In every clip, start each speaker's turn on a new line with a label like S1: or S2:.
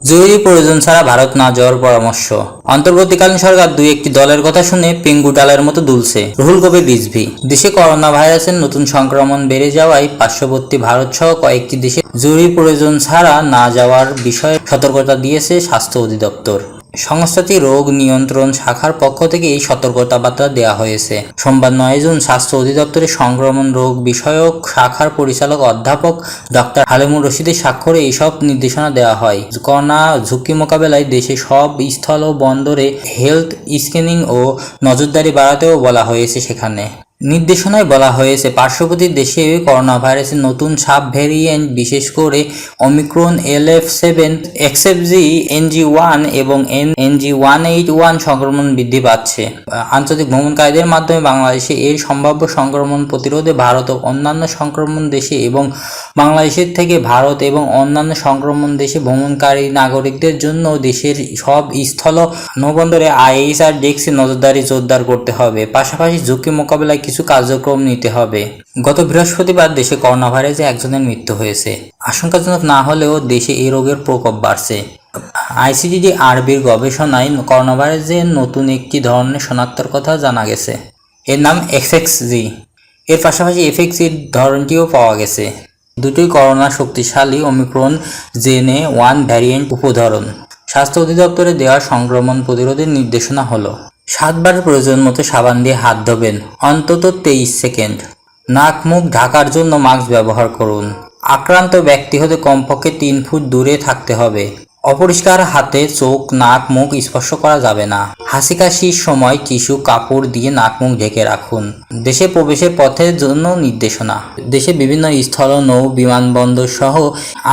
S1: জরুরি প্রয়োজন ছাড়া ভারত না যাওয়ার পরামর্শ। অন্তর্বর্তীকালীন সরকার দুই একটি দলের কথা শুনে পেঙ্গু ডালের মতো দুলছে। রুহুল কবির রিজভী। দেশে করোনা ভাইরাসের নতুন সংক্রমণ বেড়ে যাওয়ায় পার্শ্ববর্তী ভারত সহ কয়েকটি দেশে জরুরি প্রয়োজন ছাড়া না যাওয়ার বিষয়ে সতর্কতা দিয়েছে স্বাস্থ্য অধিদপ্তর। সংস্থাটির রোগ নিয়ন্ত্রণ শাখার পক্ষ থেকে এই সতর্কতা বার্তা দেওয়া হয়েছে। সোমবার 9 জুন স্বাস্থ্য অধিদপ্তরের সংক্রমণ রোগ বিষয়ক শাখার পরিচালক অধ্যাপক ডক্টর হালিমুর রশিদের স্বাক্ষরে এইসব নির্দেশনা দেওয়া হয়। করোনা ঝুঁকি মোকাবেলায় দেশে সব স্থল ও বন্দরে হেলথ স্ক্রিনিং ও নজরদারি বাড়াতেও বলা হয়েছে। সেখানে নির্দেশনায় বলা হয়েছে, পার্শ্ববর্তী দেশে করোনা ভাইরাসের নতুন সাব ভ্যারিয়েন্ট বিশেষ করে ওমিক্রন LF7, XFG, NG1 এবং NG181 সংক্রমণ বৃদ্ধি পাচ্ছে। আন্তর্জাতিক ভ্রমণকারীদের মাধ্যমে বাংলাদেশে এর সম্ভাব্য সংক্রমণ প্রতিরোধে ভারত ও অন্যান্য সংক্রমণ দেশে এবং বাংলাদেশের থেকে ভারত এবং অন্যান্য সংক্রমণ দেশে ভ্রমণকারী নাগরিকদের জন্য দেশের সব স্থল নৌবন্দরে IHR ডেস্কে নজরদারি জোরদার করতে হবে। পাশাপাশি ঝুঁকি মোকাবেলায় কিছু কার্যক্রম নিতে হবে। গত বৃহস্পতিবার দেশে করোনা ভাইরাসে একজনের মৃত্যু হয়েছে। আশঙ্কাজনক না হলেও দেশে এই রোগের প্রকোপ বাড়ছে। ICDD-RBর গবেষণায় করোনা ভাইরাসের নতুন একটি ধরনের শনাক্তের কথা জানা গেছে। এর নাম XXG। এর পাশাপাশি FXের ধরনটিও পাওয়া গেছে। দুটোই করোনা শক্তিশালী ওমিক্রন JN.1 ভ্যারিয়েন্ট উপধরন। স্বাস্থ্য অধিদপ্তরে দেওয়া সংক্রমণ প্রতিরোধের নির্দেশনা হলো 7 বার প্রয়োজন মতো সাবান দিয়ে হাত ধোবেন, অন্তত 23 সেকেন্ড। নাক মুখ ঢাকার জন্য মাস্ক ব্যবহার করুন। আক্রান্ত ব্যক্তি হতে কমপক্ষে 3 ফুট দূরে থাকতে হবে। অপরিষ্কার হাতে চোখ নাক মুখ স্পর্শ করা যাবে না। হাসি কাশির সময় টিস্যু কাপড় দিয়ে নাক মুখ ঢেকে রাখুন। দেশে প্রবেশের পথের জন্য নির্দেশনা। দেশে বিভিন্ন স্থল নৌ বিমানবন্দর সহ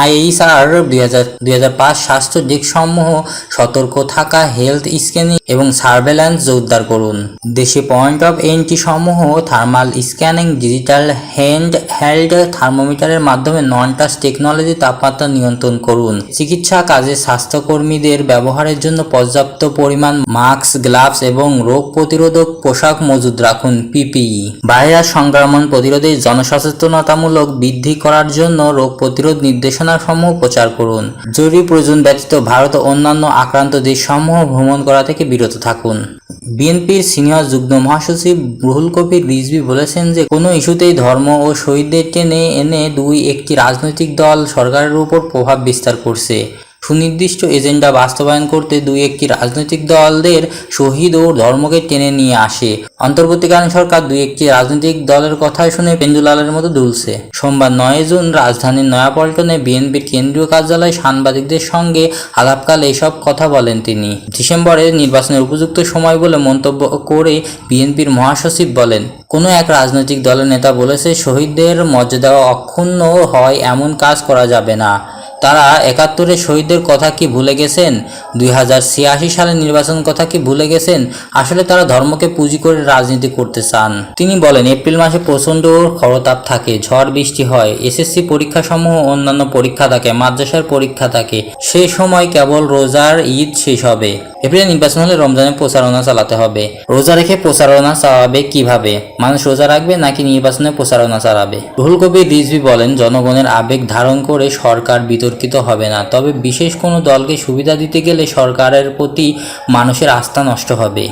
S1: IHR 2005 স্বাস্থ্য দিকসমূহ সতর্ক থাকা, হেলথ স্ক্রিনিং এবং সার্ভেলেন্স জোরদার করুন। দেশে পয়েন্ট অফ এন্ট্রি সমূহ থার্মাল স্ক্যানিং, ডিজিটাল হ্যান্ডহেল্ড থার্মোমিটারের মাধ্যমে নন টাচ টেকনোলজি তাপমাত্রা নিয়ন্ত্রণ করুন। চিকিৎসা কাজে স্বাস্থ্যকর্মীদের ব্যবহারের জন্য পর্যাপ্ত পরিমাণ মাস্ক, গ্লাভস এবং রোগ প্রতিরোধক পোশাক মজুদ রাখুন PPE। ভাইরাস সংক্রমণ প্রতিরোধে জনসচেতনতামূলক বৃদ্ধি করার জন্য রোগ প্রতিরোধ নির্দেশনাসমূহ প্রচার করুন। জরুরি প্রয়োজন ব্যতীত ভারত ও অন্যান্য আক্রান্ত দেশসমূহ ভ্রমণ করা থেকে বিরত থাকুন। বিএনপির সিনিয়র যুগ্ম মহাসচিব রুহুল কবির রিজভী বলেছেন যে কোনো ইস্যুতেই ধর্ম ও শহীদদের টেনে এনে দুই একটি রাজনৈতিক দল সরকারের উপর প্রভাব বিস্তার করছে। সুনির্দিষ্ট এজেন্ডা বাস্তবায়ন করতে দুই একটি রাজনৈতিক দলদের শহীদ ও ধর্মকে টেনে নিয়ে আসে। অন্তর্বর্তীকালীন সরকার দুই একটি রাজনৈতিক দলের কথা শুনে পেন্ডুলালের মতো দুলছে। সোমবার 9 জুন রাজধানীর নয়াপল্টনে বিএনপির কেন্দ্রীয় কার্যালয়ে সাংবাদিকদের সঙ্গে আলাপকালে এসব কথা বলেন তিনি। ডিসেম্বরে নির্বাচনের উপযুক্ত সময় বলে মন্তব্য করে বিএনপির মহাসচিব বলেন, কোনো এক রাজনৈতিক দলের নেতা বলেছে শহীদদের মর্যাদা অক্ষুণ্ণ হয় এমন কাজ করা যাবে না। তারা 71-এর শহীদদের কথা কি ভুলে গেছেন? 2086 সালের নির্বাচন কথা কি ভুলে গেছেন? আসলে তারা ধর্মকে পুঁজি করে রাজনীতি করতে চান। তিনি বলেন, এপ্রিল মাসে প্রচণ্ড খরতাপ থাকে, ঝড় বৃষ্টি হয়, SSC পরীক্ষা সমূহ অন্যান্য পরীক্ষা থাকে, মাদ্রাসার পরীক্ষা থাকে। সেই সময় কেবল রোজার ঈদ শেষ হবে। এপ্রিলে নির্বাচন হলে রমজানের প্রচারণা চালাতে হবে। রোজা রেখে প্রচারণা চালাবে কিভাবে? মানুষ রোজা রাখবে নাকি নির্বাচনে প্রচারণা চালাবে? রুহুল কবির রিজভী বলেন, জনগণের আবেগ ধারণ করে সরকার বিতর্কিত হবে না। তবে বিশেষ কোনো দলকে সুবিধা দিতে গেলে সরকারের প্রতি মানুষের আস্থা নষ্ট হবে।